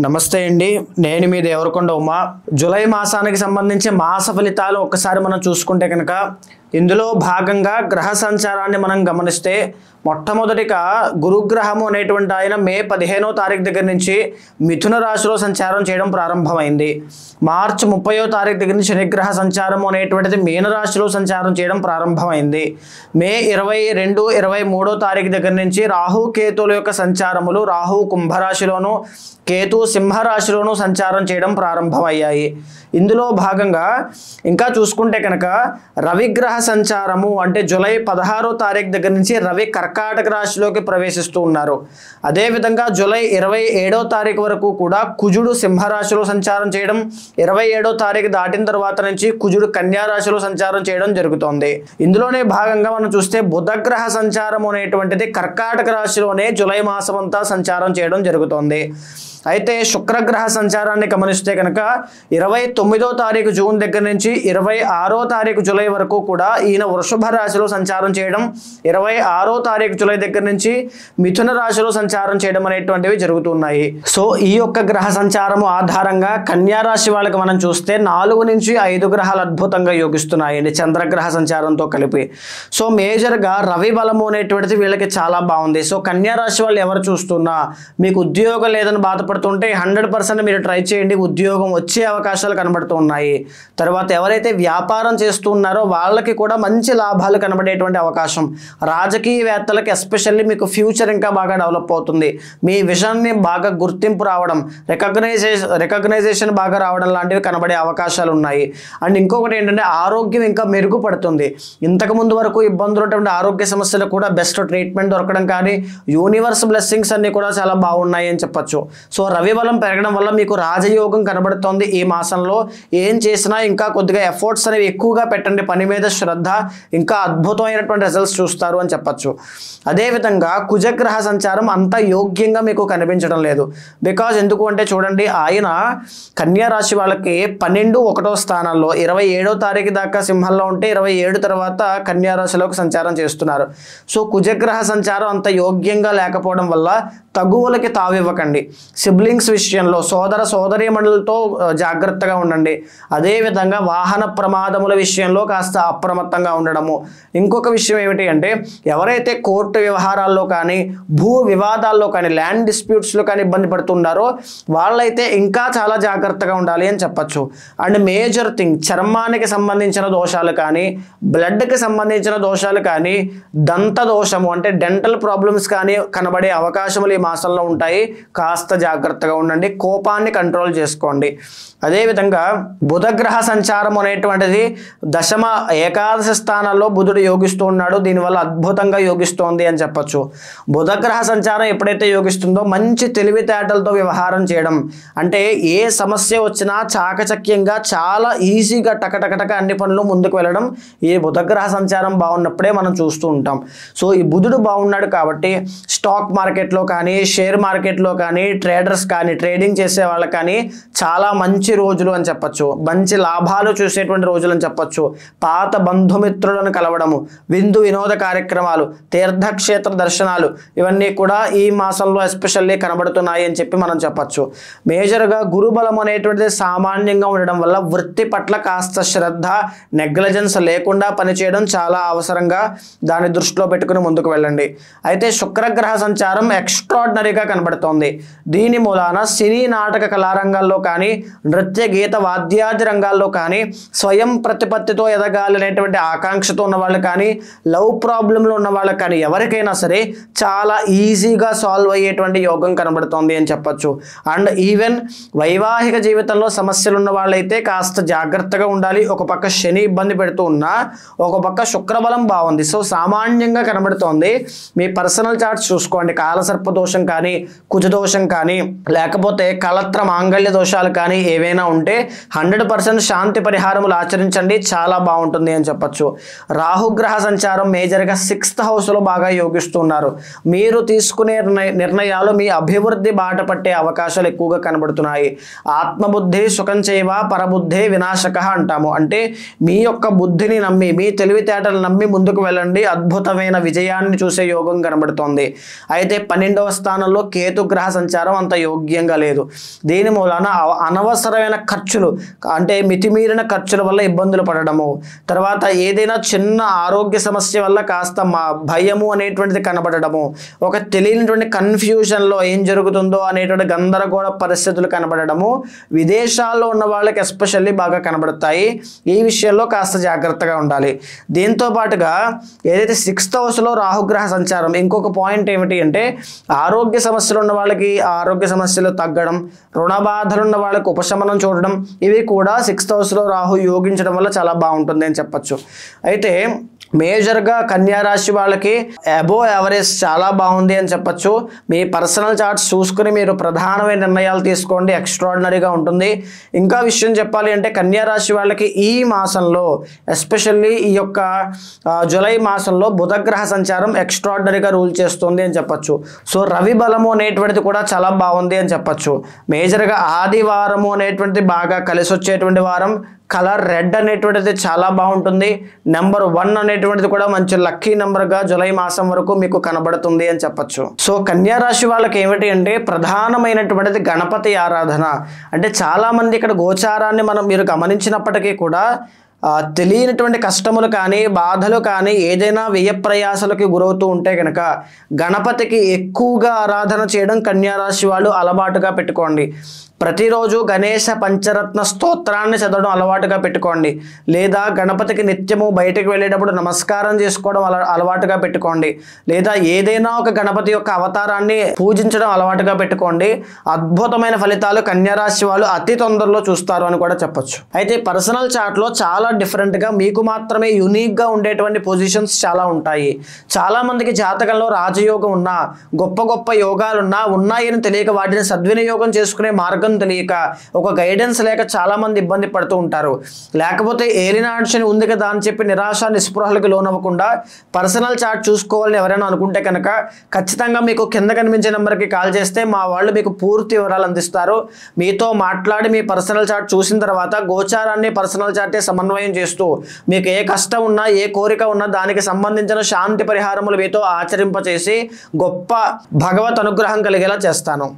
నమస్తే అండి, నేను మీ దేవరకొండ ఉమా. జూలై మాసానికి సంబంధించి మాస ఫలితాలు ఒక్కసారి మనం చూసుకుంటే కనుక ఇందులో భాగంగా గ్రహ సంచారాన్ని మనం గమనిస్తే మొట్టమొదటిగా గురుగ్రహము అనేటువంటి ఆయన మే 15వ తారీఖు దగ్గర నుంచి మిథున రాశిలో సంచారం చేయడం ప్రారంభమైంది. మార్చి 30వ తారీఖు దగ్గర నుంచి శనిగ్రహ సంచారం అనేటువంటిది మీన రాశిలో సంచారం చేయడం ప్రారంభమైంది. మే 22, 23వ తారీఖు దగ్గర నుంచి రాహు కేతువుల యొక్క సంచారములు రాహు కుంభరాశిలోను కేతు సింహరాశిలోను సంచారం చేయడం ప్రారంభమయ్యాయి. ఇందులో భాగంగా ఇంకా చూసుకుంటే కనుక రవిగ్రహ సంచారము అంటే జూలై 16వ తారీఖు దగ్గర నుంచి రవి కర్కాటక రాశిలోకి ప్రవేశిస్తూ ఉన్నారు. అదేవిధంగా జూలై 27వ తారీఖు వరకు కూడా కుజుడు సింహరాశిలో సంచారం చేయడం, 27వ తారీఖు దాటిన తర్వాత నుంచి కుజుడు కన్యా రాశిలో సంచారం చేయడం జరుగుతోంది. ఇందులోనే భాగంగా మనం చూస్తే బుధగ్రహ సంచారం అనేటువంటిది కర్కాటక రాశిలోనే జూలై మాసం అంతా సంచారం చేయడం జరుగుతోంది. అయితే శుక్రగ్రహ సంచారాన్ని గమనిస్తే కనుక 29వ తారీఖు జూన్ దగ్గర నుంచి 26వ తారీఖు జూలై వరకు కూడా ఈయన వృషభ రాశిలో సంచారం చేయడం, 26వ తారీఖు జూలై దగ్గర నుంచి మిథున రాశిలో సంచారం చేయడం అనేటువంటివి జరుగుతున్నాయి. సో ఈ యొక్క గ్రహ సంచారము ఆధారంగా కన్యా రాశి వాళ్ళకి మనం చూస్తే 4 నుంచి 5 గ్రహాలు అద్భుతంగా యోగిస్తున్నాయండి చంద్రగ్రహ సంచారంతో కలిపి. సో మేజర్గా రవి బలము అనేటువంటిది వీళ్ళకి చాలా బాగుంది. సో కన్యా రాశి వాళ్ళు ఎవరు చూస్తున్నా మీకు ఉద్యోగం లేదని బాధపడుతుంటే 100% మీరు ట్రై చేయండి, ఉద్యోగం వచ్చే అవకాశాలు కనబడుతూ ఉన్నాయి. తర్వాత ఎవరైతే వ్యాపారం చేస్తూ ఉన్నారో వాళ్ళకి కూడా మంచి లాభాలు కనబడేటువంటి అవకాశం, రాజకీయవేత్తలకి ఎస్పెషల్లీ మీకు ఫ్యూచర్ ఇంకా బాగా డెవలప్ అవుతుంది. మీ విజన్ని బాగా గుర్తింపు రావడం, రికగ్నైజేషన్ బాగా రావడం లాంటివి కనబడే అవకాశాలు ఉన్నాయి. అండ్ ఇంకొకటి ఏంటంటే ఆరోగ్యం ఇంకా మెరుగుపడుతుంది. ఇంతకుముందు వరకు ఇబ్బందులు ఉన్నటువంటి ఆరోగ్య సమస్యలు కూడా బెస్ట్ ట్రీట్మెంట్ దొరకడం కానీ యూనివర్స్ బ్లెస్సింగ్స్ అన్ని కూడా చాలా బాగున్నాయి అని చెప్పచ్చు. సో రవి బలం పెరగడం వల్ల మీకు రాజయోగం కనబడుతోంది. ఈ మాసంలో ఏం చేసినా ఇంకా కొద్దిగా ఎఫర్ట్స్ అనేవి ఎక్కువగా పెట్టండి, పని మీద శ్రద్ధ, ఇంకా అద్భుతమైనటువంటి రిజల్ట్స్ చూస్తారు అని చెప్పచ్చు. అదేవిధంగా కుజగ్రహ సంచారం అంత యోగ్యంగా మీకు కనిపించడం లేదు. బికాజ్ ఎందుకు అంటే చూడండి, ఆయన కన్యా రాశి వాళ్ళకి 12, 1వ స్థానంలో 27వ తారీఖు దాకా సింహంలో ఉంటే 27 తర్వాత కన్యా రాశిలోకి సంచారం చేస్తున్నారు. సో కుజగ్రహ సంచారం అంత యోగ్యంగా లేకపోవడం వల్ల తగువులకి తావివ్వకండి. సిబ్లింగ్స్ విషయంలో సోదరీమణులతో జాగ్రత్తగా ఉండండి. అదేవిధంగా వాహన ప్రమాదముల విషయంలో కాస్త అప్రమత్తంగా ఉండడము. ఇంకొక విషయం ఏమిటి అంటే ఎవరైతే కోర్టు వ్యవహారాల్లో కానీ భూ వివాదాల్లో కానీ ల్యాండ్ డిస్ప్యూట్స్లో కానీ ఇబ్బంది పడుతున్నారో వాళ్ళైతే ఇంకా చాలా జాగ్రత్తగా ఉండాలి అని చెప్పచ్చు. అండ్ మేజర్ థింగ్, చర్మానికి సంబంధించిన దోషాలు కానీ బ్లడ్కి సంబంధించిన దోషాలు కానీ దంత దోషము అంటే డెంటల్ ప్రాబ్లమ్స్ కానీ కనబడే అవకాశములు ఈ మాసంలో ఉంటాయి. కాస్త జాగ్రత్తగా ఉండండి, కోపాన్ని కంట్రోల్ చేసుకోండి. అదేవిధంగా బుధగ్రహ సంచారం అనేటువంటిది దశమ ఏకాదశ స్థానాల్లో బుధుడు యోగిస్తూ ఉన్నాడు. దీనివల్ల అద్భుతంగా యోగిస్తోంది అని చెప్పచ్చు. బుధగ్రహ సంచారం ఎప్పుడైతే యోగిస్తుందో మంచి తెలివితేటలతో వ్యవహారం చేయడం, అంటే ఏ సమస్య వచ్చినా చాకచక్యంగా చాలా ఈజీగా టకటకటక అన్ని పనులు ముందుకు వెళ్ళడం ఈ బుధగ్రహ సంచారం బాగున్నప్పుడే మనం చూస్తూ ఉంటాం. సో ఈ బుధుడు బాగున్నాడు కాబట్టి స్టాక్ మార్కెట్లో కానీ షేర్ మార్కెట్లో కానీ ట్రేడర్స్ కానీ ట్రేడింగ్ చేసే వాళ్ళకి కానీ చాలా మంచి రోజులు అని చెప్పచ్చు, మంచి లాభాలు చూసేటువంటి రోజులు అని చెప్పచ్చు. పాత బంధుమిత్రులను కలవడము, విందు వినోద కార్యక్రమాలు, తీర్థక్షేత్ర దర్శనాలు ఇవన్నీ కూడా ఈ మాసంలో ఎస్పెషల్లీ కనబడుతున్నాయి అని చెప్పి మనం చెప్పచ్చు. మేజర్గా గురుబలం అనేటువంటిది సామాన్యంగా ఉండడం వల్ల వృత్తి పట్ల కాస్త శ్రద్ధ, నెగ్లిజెన్స్ లేకుండా పనిచేయడం చాలా అవసరంగా దాన్ని దృష్టిలో పెట్టుకుని ముందుకు వెళ్ళండి. అయితే శుక్రగ్రహ సంచారం ఎక్స్ట్రాడినరీగా కనబడుతోంది. దీని మూలాన సినీ నాటక కళారంగాల్లో కానీ నృత్య గీత వాద్యాది రంగాల్లో కానీ స్వయం ప్రతిపత్తితో ఎదగాలి అనేటువంటి ఆకాంక్షతో ఉన్న వాళ్ళు కానీ లవ్ ప్రాబ్లంలో ఉన్న వాళ్ళకి కానీ ఎవరికైనా సరే చాలా ఈజీగా సాల్వ్ అయ్యేటువంటి యోగం కనబడుతోంది అని చెప్పచ్చు. అండ్ ఈవెన్ వైవాహిక జీవితంలో సమస్యలు ఉన్న వాళ్ళైతే కాస్త జాగ్రత్తగా ఉండాలి. ఒక పక్క శని ఇబ్బంది పెడుతూ ఉన్నా ఒక పక్క శుక్రబలం బాగుంది. సో సామాన్యంగా కనబడుతోంది. మీ పర్సనల్ చార్ట్స్ చూసుకోండి. కాలసర్ప దోషం కానీ కుజదోషం కానీ లేకపోతే కలత్ర మాంగళ్య దోషాలు కానీ ఏవైనా ఉంటే 100% శాంతి పరిహారములు ఆచరించండి, చాలా బాగుంటుంది అని చెప్పచ్చు. రాహుగ్రహ సంచారం మేజర్గా 6th హౌస్లో బాగా యోగిస్తున్నారు. మీరు తీసుకునే నిర్ణయాలు మీ అభివృద్ధి బాట పట్టే అవకాశాలు ఎక్కువగా కనబడుతున్నాయి. ఆత్మబుద్ధి సుఖం చేయవ పరబుద్ధి వినాశక అంటాము. అంటే మీ యొక్క బుద్ధిని నమ్మి మీ తెలివితేటలు నమ్మి ముందుకు వెళ్ళండి, అద్భుతమైన విజయాన్ని చూసే యోగం కనబడుతోంది. అయితే 12వ స్థానంలో కేతు గ్రహ సంచారం అంత అంత యోగ్యంగా లేదు. దీని మూలాన అనవసరమైన ఖర్చులు అంటే మితిమీరిన ఖర్చుల వల్ల ఇబ్బందులు పడడము, తర్వాత ఏదైనా చిన్న ఆరోగ్య సమస్య వల్ల కాస్త భయము అనేటువంటిది కనబడడము, ఒక తెలియనటువంటి కన్ఫ్యూజన్లో ఏం జరుగుతుందో అనేటువంటి గందరగోళ పరిస్థితులు కనబడడము విదేశాల్లో ఉన్న వాళ్ళకి ఎస్పెషల్లీ బాగా కనబడతాయి. ఈ విషయంలో కాస్త జాగ్రత్తగా ఉండాలి. దీంతో పాటుగా ఏదైతే 6th హౌస్లో రాహుగ్రహ సంచారం, ఇంకొక పాయింట్ ఏమిటి అంటే ఆరోగ్య సమస్యలు ఉన్న వాళ్ళకి ఆరోగ్య సమస్యలు తగ్గడం, రుణ బాధలు ఉన్న వాళ్ళకి ఉపశమనం చూడడం, ఇవి కూడా 6th హౌస్లో రాహు యోగించడం వల్ల చాలా బాగుంటుంది అని చెప్పచ్చు. అయితే మేజర్గా కన్యా రాశి వాళ్ళకి అబోవ్ యావరేజ్ చాలా బాగుంది అని చెప్పచ్చు. మీ పర్సనల్ చార్ట్స్ చూసుకుని మీరు ప్రధానమైన నిర్ణయాలు తీసుకోండి, ఎక్స్ట్రాడినరీగా ఉంటుంది. ఇంకా విషయం చెప్పాలి అంటే కన్యా రాశి వాళ్ళకి ఈ మాసంలో ఎస్పెషల్లీ ఈ యొక్క జూలై మాసంలో బుధగ్రహ సంచారం ఎక్స్ట్రాడినరీగా రూల్ చేస్తుంది అని చెప్పచ్చు. సో రవి బలము అనేటువంటిది కూడా చాలా బాగుంది అని చెప్పచ్చు. మేజర్గా ఆదివారము అనేటువంటిది బాగా కలిసి వచ్చేటువంటి వారం. కలర్ రెడ్ అనేటువంటిది చాలా బాగుంటుంది. నెంబర్ 1 అనేటువంటిది కూడా మంచి లక్కీ నెంబర్గా జూలై మాసం వరకు మీకు కనబడుతుంది అని చెప్పచ్చు. సో కన్యా రాశి వాళ్ళకి ఏమిటి అంటే ప్రధానమైనటువంటిది గణపతి ఆరాధన. అంటే చాలామంది ఇక్కడ గోచారాన్ని మీరు గమనించినప్పటికీ కూడా తెలియనటువంటి కష్టములు కానీ బాధలు కానీ ఏదైనా వ్యయ ప్రయాసాలకు గురవుతూ ఉంటే కనుక గణపతికి ఎక్కువగా ఆరాధన చేయడం కన్యా రాశి వాళ్ళు అలవాటుగా పెట్టుకోండి. ప్రతిరోజు గణేశ పంచరత్న స్తోత్రాన్ని చదవడం అలవాటుగా పెట్టుకోండి. లేదా గణపతికి నిత్యము బయటకు వెళ్ళేటప్పుడు నమస్కారం చేసుకోవడం అలవాటుగా పెట్టుకోండి. లేదా ఏదైనా ఒక గణపతి యొక్క అవతారాన్ని పూజించడం అలవాటుగా పెట్టుకోండి. అద్భుతమైన ఫలితాలు కన్యా రాశి వాళ్ళు అతి తొందరలో చూస్తారు అని కూడా చెప్పొచ్చు. అయితే పర్సనల్ చార్ట్లో చాలా డిఫరెంట్గా మీకు మాత్రమే యూనిక్గా ఉండేటువంటి పొజిషన్స్ చాలా ఉంటాయి. చాలామందికి జాతకంలో రాజయోగం ఉన్నా, గొప్ప గొప్ప యోగాలున్నా ఉన్నాయని తెలియక వాటిని సద్వినియోగం చేసుకునే మార్గం తెలియక, ఒక గైడెన్స్ లేక చాలా మంది ఇబ్బంది పడుతూ ఉంటారు. లేకపోతే ఏలినాడు శని ఉంది కదా అని చెప్పి నిరాశ నిస్పృహలకు లోనవ్వకుండా పర్సనల్ చార్ట్ చూసుకోవాలని ఎవరైనా అనుకుంటే కనుక ఖచ్చితంగా మీకు కింద కనిపించే నెంబర్కి కాల్ చేస్తే మా వాళ్ళు మీకు పూర్తి వివరాలు అందిస్తారు. మీతో మాట్లాడి మీ పర్సనల్ చార్ట్ చూసిన తర్వాత గోచారాన్ని పర్సనల్ చార్టే సమన్వయం చేస్తూ మీకు ఏ కష్టం ఉన్నా ఏ కోరిక ఉన్నా దానికి సంబంధించిన శాంతి పరిహారములు మీతో ఆచరింపచేసి గొప్ప భగవత్ అనుగ్రహం కలిగేలా చేస్తాను.